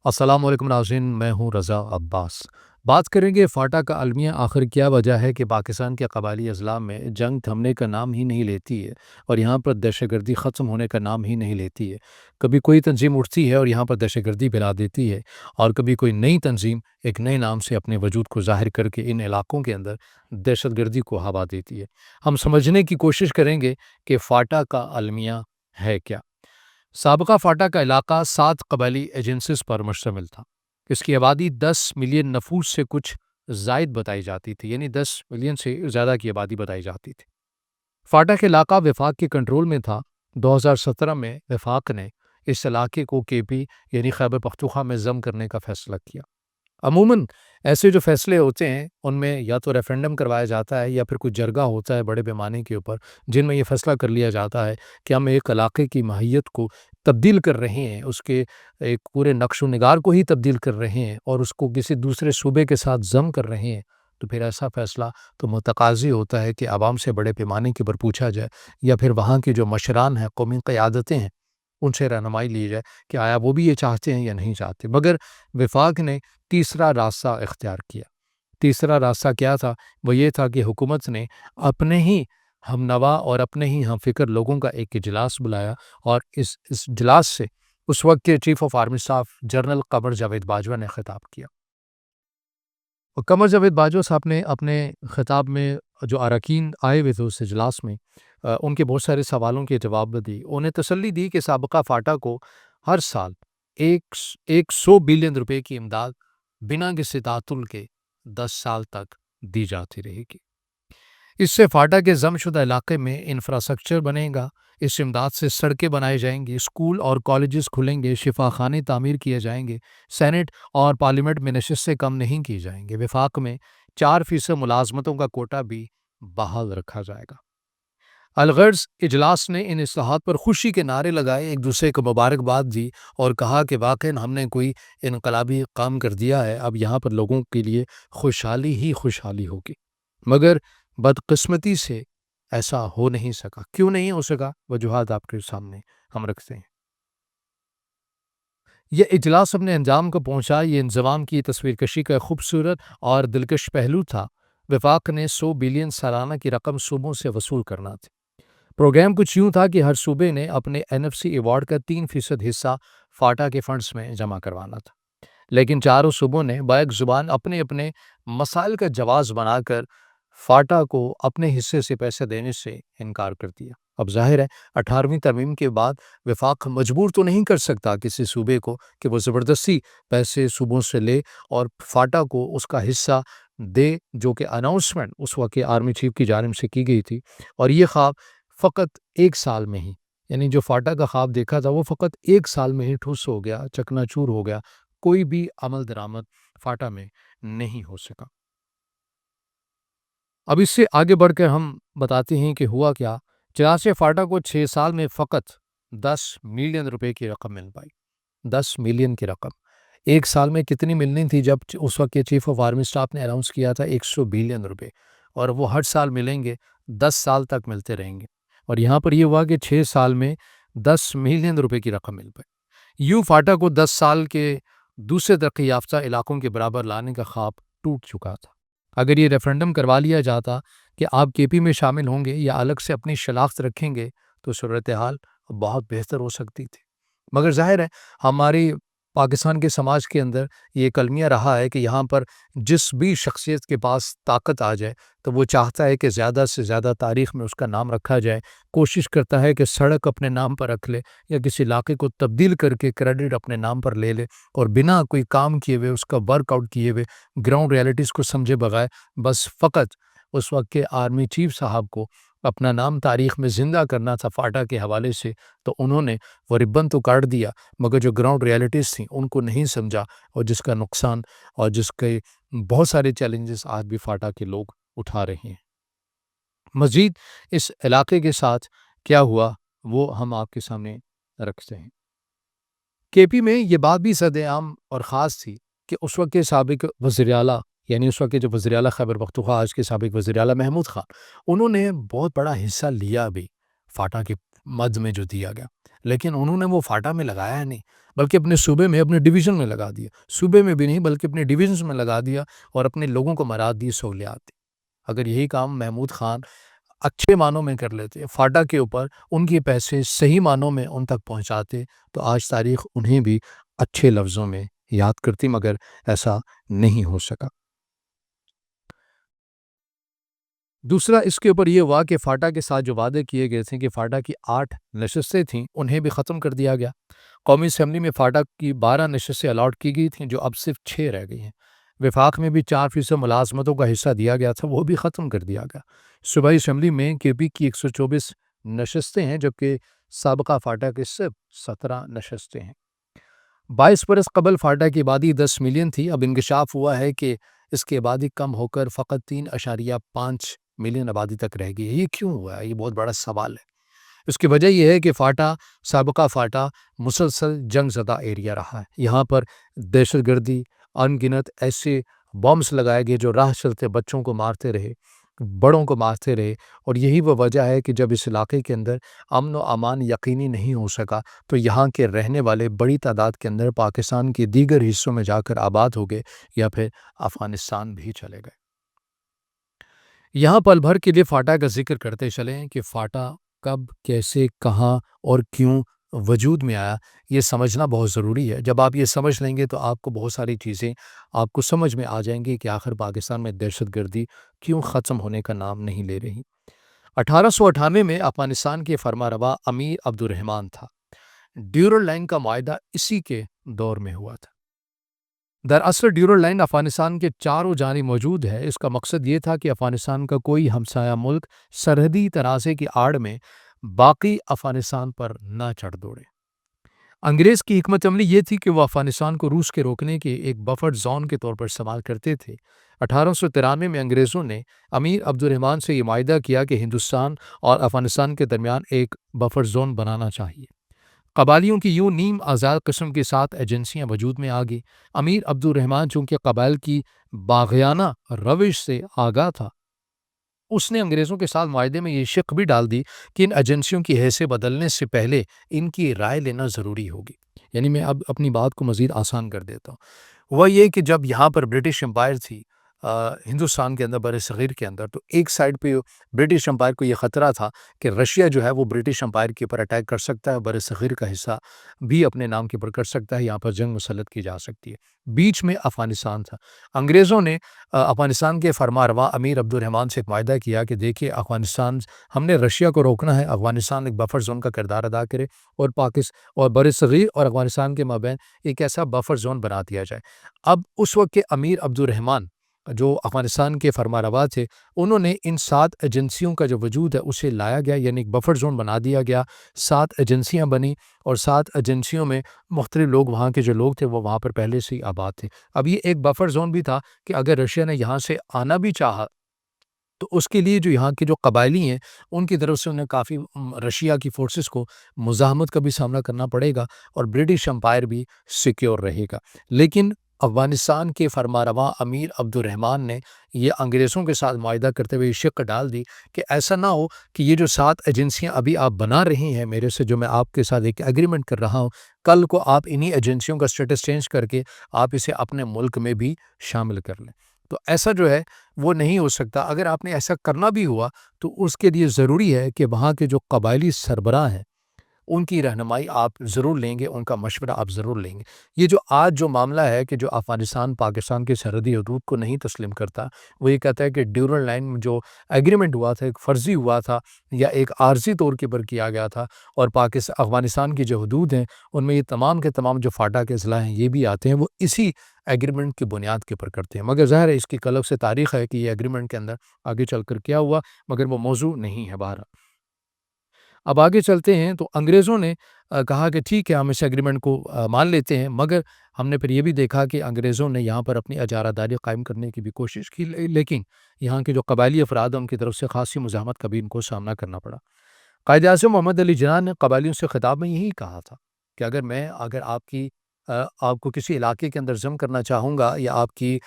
السلام علیکم ناظرین، میں ہوں رضا عباس۔ بات کریں گے فاٹا کا المیہ آخر کیا وجہ ہے کہ پاکستان کے قبائلی اضلاع میں جنگ تھمنے کا نام ہی نہیں لیتی ہے اور یہاں پر دہشت گردی ختم ہونے کا نام ہی نہیں لیتی ہے۔ کبھی کوئی تنظیم اٹھتی ہے اور یہاں پر دہشت گردی پھیلا دیتی ہے، اور کبھی کوئی نئی تنظیم ایک نئے نام سے اپنے وجود کو ظاہر کر کے ان علاقوں کے اندر دہشت گردی کو ہوا دیتی ہے۔ ہم سمجھنے کی کوشش کریں گے کہ فاٹا کا المیہ ہے کیا۔ سابقہ فاٹا کا علاقہ 7 قبائلی ایجنسیز پر مشتمل تھا۔ اس کی آبادی 10 ملین نفوس سے کچھ زائد بتائی جاتی تھی، یعنی 10 ملین سے زیادہ کی آبادی بتائی جاتی تھی۔ فاٹا کے علاقہ وفاق کے کنٹرول میں تھا۔ 2017 میں وفاق نے اس علاقے کو کے پی یعنی خیبر پختونخوا میں ضم کرنے کا فیصلہ کیا۔ عموماً ایسے جو فیصلے ہوتے ہیں ان میں یا تو ریفرنڈم کروایا جاتا ہے یا پھر کوئی جرگہ ہوتا ہے بڑے پیمانے کے اوپر، جن میں یہ فیصلہ کر لیا جاتا ہے کہ ہم ایک علاقے کی ماہیت کو تبدیل کر رہے ہیں، اس کے ایک پورے نقش و نگار کو ہی تبدیل کر رہے ہیں اور اس کو کسی دوسرے صوبے کے ساتھ ضم کر رہے ہیں، تو پھر ایسا فیصلہ تو متقاضی ہوتا ہے کہ عوام سے بڑے پیمانے کے اوپر پوچھا جائے، یا پھر وہاں کے جو مشران ہیں، قومی قیادتیں ہیں، ان سے رہنمائی لی جائے کہ آیا وہ بھی یہ چاہتے ہیں یا نہیں چاہتے۔ مگر وفاق نے تیسرا راستہ اختیار کیا۔ تیسرا راستہ کیا تھا؟ وہ یہ تھا کہ حکومت نے اپنے ہی ہم نوا اور اپنے ہی ہم فکر لوگوں کا ایک اجلاس بلایا، اور اس اجلاس سے اس وقت کے chief of army staff general Qamar Javed Bajwa نے خطاب کیا۔ اور قمر جاوید باجوہ صاحب نے اپنے خطاب میں جو اراکین آئے ہوئے تھے اس اجلاس میں، ان کے بہت سارے سوالوں کے جواب دی۔ انہیں تسلی دی کہ سابقہ فاٹا کو ہر سال 100 بلین روپے کی امداد بنا کسی تعطل کے 10 سال تک دی جاتی رہے گی۔ اس سے فاٹا کے ضم شدہ علاقے میں انفراسٹرکچر بنے گا۔ اس امداد سے سڑکیں بنائی جائیں گی، اسکول اور کالجز کھلیں گے، شفا خانے تعمیر کیے جائیں گے، سینٹ اور پارلیمنٹ میں نشستیں کم نہیں کی جائیں گے۔ وفاق میں 4% ملازمتوں کا کوٹا بھی بحال رکھا جائے گا۔ الغرض اجلاس نے ان اصلاحات پر خوشی کے نعرے لگائے، ایک دوسرے کو مبارکباد دی اور کہا کہ واقعی ہم نے کوئی انقلابی کام کر دیا ہے، اب یہاں پر لوگوں کے لیے خوشحالی ہی خوشحالی ہوگی۔ مگر بدقسمتی سے ایسا ہو نہیں سکا۔ کیوں نہیں ہو سکا؟ وجوہات آپ کے سامنے ہم رکھتے ہیں۔ یہ اجلاس اپنے انجام کو پہنچا، یہ انضمام کی تصویر کشی کا خوبصورت اور دلکش پہلو تھا۔ وفاق نے 100 بلین سالانہ کی رقم صوبوں سے وصول کرنا تھی۔ پروگرام کچھ یوں تھا کہ ہر صوبے نے اپنے NFC ایوارڈ کا 3% حصہ فاٹا کے فنڈز میں جمع کروانا تھا، لیکن چاروں صوبوں نے بیک زبان اپنے اپنے مسائل کا جواز بنا کر فاٹا کو اپنے حصے سے پیسے دینے سے انکار کر دیا۔ اب ظاہر ہے 18ویں ترمیم کے بعد وفاق مجبور تو نہیں کر سکتا کسی صوبے کو کہ وہ زبردستی پیسے صوبوں سے لے اور فاٹا کو اس کا حصہ دے، جو کہ اناؤنسمنٹ اس وقت کے آرمی چیف کی جانب سے کی گئی تھی، اور یہ خواب فقط 1 سال میں ہی، یعنی جو فاٹا کا خواب دیکھا تھا وہ فقط 1 سال میں ہی ٹھوس ہو گیا، چکنا چور ہو گیا، کوئی بھی عمل درآمد فاٹا میں نہیں ہو سکا۔ اب اس سے آگے بڑھ کر ہم بتاتے ہیں کہ ہوا کیا۔ چنانچہ فاٹا کو 6 سال میں فقط 10 ملین روپے کی رقم مل پائی۔ 10 ملین کی رقم 1 سال میں کتنی ملنی تھی؟ جب اس وقت کے چیف آف آرمی اسٹاف نے اناؤنس کیا تھا 100 بلین روپے، اور وہ ہر سال ملیں گے، 10 سال تک ملتے رہیں گے، اور یہاں پر یہ ہوا کہ 6 سال میں 10 ملین روپے کی رقم مل پائی۔ یوں فاٹا کو 10 سال کے دوسرے ترقی یافتہ علاقوں کے برابر لانے کا خواب ٹوٹ چکا تھا۔ اگر یہ ریفرنڈم کروا لیا جاتا کہ آپ کے پی میں شامل ہوں گے یا الگ سے اپنی شناخت رکھیں گے تو صورتحال بہت بہتر ہو سکتی تھی۔ مگر ظاہر ہے ہماری پاکستان کے سماج کے اندر یہ کلمیہ رہا ہے کہ یہاں پر جس بھی شخصیت کے پاس طاقت آ جائے تو وہ چاہتا ہے کہ زیادہ سے زیادہ تاریخ میں اس کا نام رکھا جائے، کوشش کرتا ہے کہ سڑک اپنے نام پر رکھ لے یا کسی علاقے کو تبدیل کر کے کریڈٹ اپنے نام پر لے لے، اور بنا کوئی کام کیے ہوئے، اس کا ورک آؤٹ کیے ہوئے، گراؤنڈ ریالٹیز کو سمجھے بغیر، بس فقط اس وقت کے آرمی چیف صاحب کو اپنا نام تاریخ میں زندہ کرنا تھا فاٹا کے حوالے سے، تو انہوں نے وہ ربن تو کاٹ دیا، مگر جو گراؤنڈ ریالٹیز تھیں ان کو نہیں سمجھا، اور جس کا نقصان اور جس کے بہت سارے چیلنجز آج بھی فاٹا کے لوگ اٹھا رہے ہیں۔ مزید اس علاقے کے ساتھ کیا ہوا وہ ہم آپ کے سامنے رکھتے ہیں۔ کے پی میں یہ بات بھی سد عام اور خاص تھی کہ اس وقت کے سابق وزیر اعلیٰ، یعنی اس وقت کے جو وزیر اعلیٰ خیبر پختونخوا آج کے سابق وزیر اعلیٰ محمود خان، انہوں نے بہت بڑا حصہ لیا بھی فاٹا کے مد میں جو دیا گیا، لیکن انہوں نے وہ فاٹا میں لگایا نہیں، بلکہ اپنے صوبے میں اپنے ڈویژن میں لگا دیا، صوبے میں بھی نہیں بلکہ اپنے ڈویژنز میں لگا دیا اور اپنے لوگوں کو مراد دی، سہولیات دی۔ اگر یہی کام محمود خان اچھے معنوں میں کر لیتے، فاٹا کے اوپر ان کے پیسے صحیح معنوں میں ان تک پہنچاتے، تو آج تاریخ انہیں بھی اچھے لفظوں میں یاد کرتی، مگر ایسا نہیں ہو سکا۔ دوسرا اس کے اوپر یہ ہوا کہ فاٹا کے ساتھ جو وعدے کیے گئے تھے کہ فاٹا کی 8 نشستیں تھیں انہیں بھی ختم کر دیا گیا۔ قومی اسمبلی میں فاٹا کی 12 نشستیں الاٹ کی گئی تھیں جو اب صرف 6 رہ گئی ہیں۔ وفاق میں بھی 4% ملازمتوں کا حصہ دیا گیا تھا، وہ بھی ختم کر دیا گیا۔ صوبائی اسمبلی میں کے پی کی 124 نشستیں ہیں جبکہ سابقہ فاٹا کے صرف 17 نشستیں ہیں۔ 22 برس قبل فاٹا کی آبادی 10 ملین تھی، اب انکشاف ہوا ہے کہ اس کی آبادی کم ہو کر فقط 3.5 ملین آبادی تک رہ گئی ہے۔ یہ کیوں ہوا ہے؟ یہ بہت بڑا سوال ہے۔ اس کی وجہ یہ ہے کہ سابقہ فاٹا مسلسل جنگ زدہ ایریا رہا ہے۔ یہاں پر دہشت گردی، ان گنت ایسے بمبس لگائے گئے جو راہ چلتے بچوں کو مارتے رہے، بڑوں کو مارتے رہے، اور یہی وہ وجہ ہے کہ جب اس علاقے کے اندر امن و امان یقینی نہیں ہو سکا تو یہاں کے رہنے والے بڑی تعداد کے اندر پاکستان کے دیگر حصوں میں جا کر آباد ہو گئے یا پھر افغانستان بھی چلے گئے۔ یہاں پل بھر کے لیے فاٹا کا ذکر کرتے چلیں کہ فاٹا کب، کیسے، کہاں اور کیوں وجود میں آیا، یہ سمجھنا بہت ضروری ہے۔ جب آپ یہ سمجھ لیں گے تو آپ کو بہت ساری چیزیں آپ کو سمجھ میں آ جائیں گی کہ آخر پاکستان میں دہشت گردی کیوں ختم ہونے کا نام نہیں لے رہی۔ 1898 میں افغانستان کے فرما روا امیر عبد الرحمان تھا۔ ڈیورل لائن کا معاہدہ اسی کے دور میں ہوا تھا۔ دراصل ڈیورل لائن افغانستان کے چاروں جانب موجود ہے۔ اس کا مقصد یہ تھا کہ افغانستان کا کوئی ہمسایہ ملک سرحدی تنازع کی آڑ میں باقی افغانستان پر نہ چڑھ دوڑے۔ انگریز کی حکمت عملی یہ تھی کہ وہ افغانستان کو روس کے روکنے کے ایک بفر زون کے طور پر استعمال کرتے تھے۔ 1893 میں انگریزوں نے امیر عبد الرحمان سے یہ معاہدہ کیا کہ ہندوستان اور افغانستان کے درمیان ایک بفر زون بنانا چاہیے۔ قبائلیوں کی یوں نیم آزاد قسم کے ساتھ ایجنسیاں وجود میں آ گئی۔ امیر عبد الرحمان چونکہ قبائل کی باغیانہ روش سے آگاہ تھا، اس نے انگریزوں کے ساتھ معاہدے میں یہ شق بھی ڈال دی کہ ان ایجنسیوں کی حیثیت بدلنے سے پہلے ان کی رائے لینا ضروری ہوگی۔ یعنی میں اب اپنی بات کو مزید آسان کر دیتا ہوں۔ وہ یہ کہ جب یہاں پر برٹش امپائر تھی ہندوستان کے اندر، بر صغیر کے اندر، تو ایک سائڈ پہ برٹش امپائر کو یہ خطرہ تھا کہ رشیا جو ہے وہ برٹش امپائر کے اوپر اٹیک کر سکتا ہے، بر صغیر کا حصہ بھی اپنے نام کے اوپر کر سکتا ہے، یہاں پر جنگ مسلط کی جا سکتی ہے۔ بیچ میں افغانستان تھا۔ انگریزوں نے افغانستان کے فرما روا امیر عبد الرحمان سے ایک معاہدہ کیا کہ دیکھیے افغانستان، ہم نے رشیا کو روکنا ہے، افغانستان ایک بفر زون کا کردار ادا کرے اور اور بر صغیر اور افغانستان کے مابین ایک ایسا بفر زون بنا دیا جائے۔ اب اس وقت کے امیر عبد الرحمان جو افغانستان کے فرما روا تھے، انہوں نے ان 7 ایجنسیوں کا جو وجود ہے اسے لایا گیا، یعنی ایک بفر زون بنا دیا گیا۔ 7 ایجنسیاں بنی اور 7 ایجنسیوں میں مختلف لوگ، وہاں کے جو لوگ تھے وہ وہاں پر پہلے سے ہی آباد تھے۔ اب یہ ایک بفر زون بھی تھا کہ اگر رشیا نے یہاں سے آنا بھی چاہا تو اس کے لیے جو یہاں کے جو قبائلی ہیں ان کی طرف سے انہیں کافی رشیا کی فورسز کو مزاحمت کا بھی سامنا کرنا پڑے گا اور برٹش امپائر بھی سیکیور رہے گا۔ لیکن افغانستان کے فرما رواں امیر عبد الرحمان نے یہ انگریزوں کے ساتھ معاہدہ کرتے ہوئے یہ شق ڈال دی کہ ایسا نہ ہو کہ یہ جو 7 ایجنسیاں ابھی آپ بنا رہی ہیں میرے سے، جو میں آپ کے ساتھ ایک ایگریمنٹ کر رہا ہوں، کل کو آپ انہی ایجنسیوں کا سٹیٹس چینج کر کے آپ اسے اپنے ملک میں بھی شامل کر لیں۔ تو ایسا جو ہے وہ نہیں ہو سکتا۔ اگر آپ نے ایسا کرنا بھی ہوا تو اس کے لیے ضروری ہے کہ وہاں کے جو قبائلی سربراہ ہیں ان کی رہنمائی آپ ضرور لیں گے، ان کا مشورہ آپ ضرور لیں گے۔ یہ جو آج جو معاملہ ہے کہ جو افغانستان پاکستان کے سرحدی حدود کو نہیں تسلیم کرتا، وہ یہ کہتا ہے کہ ڈیورل لائن میں جو ایگریمنٹ ہوا تھا ایک فرضی ہوا تھا یا ایک عارضی طور کے پر کیا گیا تھا، اور افغانستان کی جو حدود ہیں ان میں یہ تمام کے تمام جو فاٹا کے اضلاع ہیں یہ بھی آتے ہیں، وہ اسی ایگریمنٹ کی بنیاد کے پر کرتے ہیں۔ مگر ظاہر ہے اس کی کلک سے تاریخ ہے کہ یہ ایگریمنٹ کے اندر آگے چل کر کیا ہوا، مگر وہ موضوع نہیں ہے بہرحال۔ اب آگے چلتے ہیں تو انگریزوں نے کہا کہ ٹھیک ہے ہم اس ایگریمنٹ کو مان لیتے ہیں، مگر ہم نے پھر یہ بھی دیکھا کہ انگریزوں نے یہاں پر اپنی اجارہ داری قائم کرنے کی بھی کوشش کی، لیکن یہاں کے جو قبائلی افراد ہیں ان کی طرف سے خاصی مزاحمت کا بھی ان کو سامنا کرنا پڑا۔ قائد اعظم محمد علی جناح نے قبائلیوں سے خطاب میں یہی کہا تھا کہ اگر آپ کی آپ کو کسی علاقے کے اندر ضم کرنا چاہوں گا یا آپ کی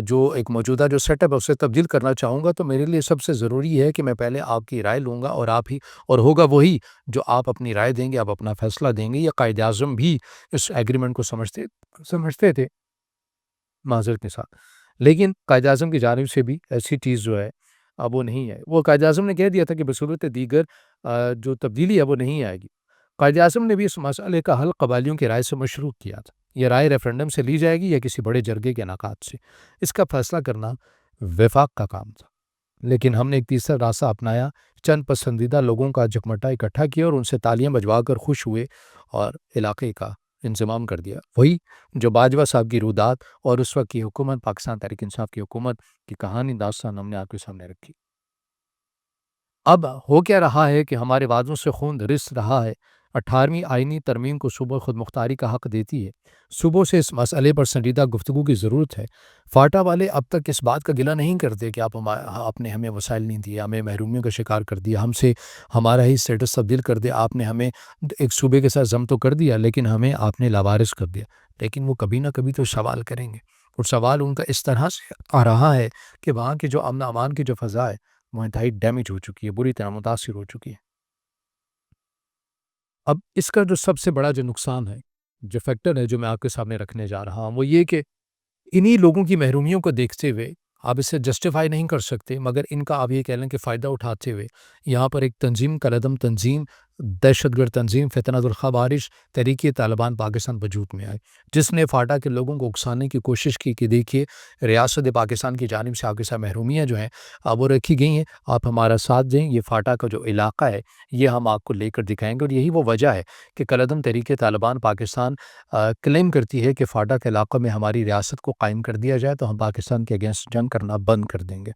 جو ایک موجودہ جو سیٹ اپ ہے اسے تبدیل کرنا چاہوں گا، تو میرے لیے سب سے ضروری ہے کہ میں پہلے آپ کی رائے لوں گا، اور آپ ہی اور ہوگا وہی جو آپ اپنی رائے دیں گے، آپ اپنا فیصلہ دیں گے۔ یہ قائد اعظم بھی اس ایگریمنٹ کو سمجھتے تھے معذرت کے ساتھ، لیکن قائد اعظم کی جانب سے بھی ایسی چیز جو ہے اب وہ نہیں ہے۔ وہ قائد اعظم نے کہہ دیا تھا کہ بصورت دیگر جو تبدیلی ہے وہ نہیں آئے گی۔ قائد اعظم نے بھی اس مسئلے کا حل قبائلیوں کی رائے سے مشروع کیا تھا۔ یہ رائے ریفرنڈم سے لی جائے گی یا کسی بڑے جرگے کے انعقاد سے، اس کا فیصلہ کرنا وفاق کا کام تھا۔ لیکن ہم نے ایک تیسرا راستہ اپنایا، چند پسندیدہ لوگوں کا جکمٹا اکٹھا کیا اور ان سے تالیاں بجوا کر خوش ہوئے اور علاقے کا انضمام کر دیا۔ وہی جو باجوہ صاحب کی رودات اور اس وقت کی حکومت، پاکستان تحریک انصاف کی حکومت کی کہانی داستان ہم نے آپ کے سامنے رکھی۔ اب ہو کیا رہا ہے کہ ہمارے وعدوں سے خون رس رہا ہے۔ 18ویں آئینی ترمیم کو صوبہ خود مختاری کا حق دیتی ہے۔ صوبوں سے اس مسئلے پر سنجیدہ گفتگو کی ضرورت ہے۔ فاٹا والے اب تک اس بات کا گلہ نہیں کرتے کہ آپ نے ہمیں وسائل نہیں دیے، ہمیں محرومیوں کا شکار کر دیا، ہم سے ہمارا ہی اسٹیٹس تبدیل کر دیا، آپ نے ہمیں ایک صوبے کے ساتھ ضم تو کر دیا لیکن ہمیں آپ نے لاوارث کر دیا۔ لیکن وہ کبھی نہ کبھی تو سوال کریں گے، اور سوال ان کا اس طرح سے آ رہا ہے کہ وہاں کی جو امن امان کی جو فضا ہے وہ انتہائی ڈیمیج ہو چکی ہے، بری طرح متاثر ہو چکی ہے۔ اب اس کا جو سب سے بڑا جو نقصان ہے، جو فیکٹر ہے جو میں آپ کے سامنے رکھنے جا رہا ہوں، وہ یہ کہ انہی لوگوں کی محرومیوں کو دیکھتے ہوئے آپ اسے جسٹیفائی نہیں کر سکتے، مگر ان کا آپ یہ کہہ لیں کہ فائدہ اٹھاتے ہوئے یہاں پر ایک تنظیم کالعدم تنظیم، دہشت گرد تنظیم فتنۃ الخوارج تحریک طالبان پاکستان وجود میں آئی، جس نے فاٹا کے لوگوں کو اکسانے کی کوشش کی کہ دیکھیے ریاست پاکستان کی جانب سے آپ کے ساتھ محرومیاں جو ہیں اب وہ رکھی گئی ہیں، آپ ہمارا ساتھ دیں، یہ فاٹا کا جو علاقہ ہے یہ ہم آپ کو لے کر دکھائیں گے۔ اور یہی وہ وجہ ہے کہ کالعدم تحریک طالبان پاکستان کلیم کرتی ہے کہ فاٹا کے علاقہ میں ہماری ریاست کو قائم کر دیا جائے تو ہم پاکستان کے اگینسٹ جنگ کرنا بند کر دیں گے۔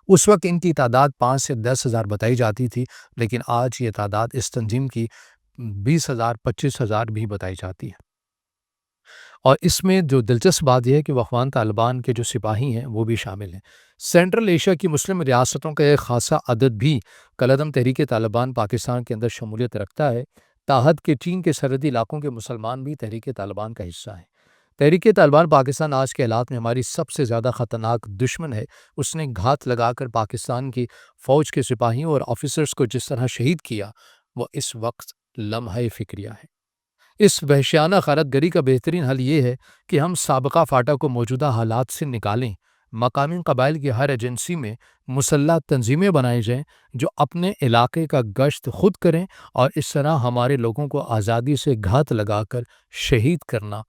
اس وقت ان کی تعداد 5 سے 10,000 بتائی جاتی تھی، لیکن آج یہ تعداد اس تنظیم کی 20,000 25,000 بھی بتائی جاتی ہے۔ اور اس میں جو دلچسپ بات یہ ہے کہ وہ افغان طالبان کے جو سپاہی ہیں وہ بھی شامل ہیں۔ سینٹرل ایشیا کی مسلم ریاستوں کا ایک خاصا عدد بھی کالعدم تحریک طالبان پاکستان کے اندر شمولیت رکھتا ہے۔ تاحد کے چین کے سرحدی علاقوں کے مسلمان بھی تحریک طالبان کا حصہ ہیں۔ تحریک طالبان پاکستان آج کے حالات میں ہماری سب سے زیادہ خطرناک دشمن ہے۔ اس نے گھات لگا کر پاکستان کی فوج کے سپاہیوں اور آفیسرز کو جس طرح شہید کیا، وہ اس وقت لمحہ فکریہ ہے۔ اس وحشیانہ غارت گری کا بہترین حل یہ ہے کہ ہم سابقہ فاٹا کو موجودہ حالات سے نکالیں، مقامی قبائل کی ہر ایجنسی میں مسلح تنظیمیں بنائی جائیں جو اپنے علاقے کا گشت خود کریں، اور اس طرح ہمارے لوگوں کو آزادی سے گھات لگا کر شہید کرنا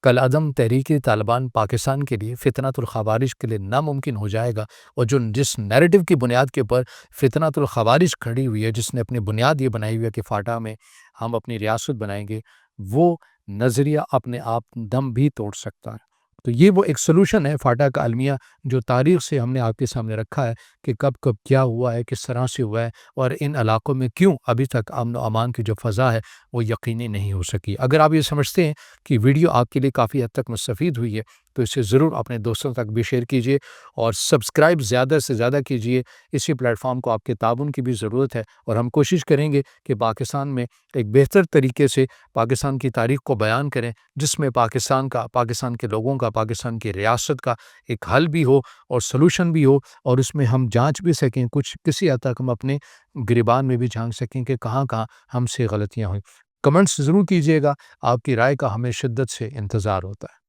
کالعدم تحریک طالبان پاکستان کے لیے فتنۃ الخوارج کے لیے ناممکن ہو جائے گا۔ اور جس نیریٹو کی بنیاد کے اوپر فتنۃ الخوارج کھڑی ہوئی ہے، جس نے اپنی بنیاد یہ بنائی ہوئی ہے کہ فاٹا میں ہم اپنی ریاست بنائیں گے، وہ نظریہ اپنے آپ دم بھی توڑ سکتا ہے۔ تو یہ وہ ایک سلوشن ہے فاٹا کا المیہ جو تاریخ سے ہم نے آپ کے سامنے رکھا ہے کہ کب کب کیا ہوا ہے، کس طرح سے ہوا ہے، اور ان علاقوں میں کیوں ابھی تک امن و امان کی جو فضا ہے وہ یقینی نہیں ہو سکی۔ اگر آپ یہ سمجھتے ہیں کہ ویڈیو آپ کے لیے کافی حد تک مستفید ہوئی ہے تو اسے ضرور اپنے دوستوں تک بھی شیئر کیجیے، اور سبسکرائب زیادہ سے زیادہ کیجیے۔ اسی پلیٹ فارم کو آپ کے تعاون کی بھی ضرورت ہے، اور ہم کوشش کریں گے کہ پاکستان میں ایک بہتر طریقے سے پاکستان کی تاریخ کو بیان کریں، جس میں پاکستان کا، پاکستان کے لوگوں کا، پاکستان کی ریاست کا ایک حل بھی ہو اور سلوشن بھی ہو، اور اس میں ہم جانچ بھی سکیں، کسی حد تک ہم اپنے گریبان میں بھی جھانک سکیں کہ کہاں کہاں ہم سے غلطیاں ہوئیں۔ کمنٹس ضرور کیجیے گا، آپ کی رائے کا ہمیں شدت سے انتظار ہوتا ہے۔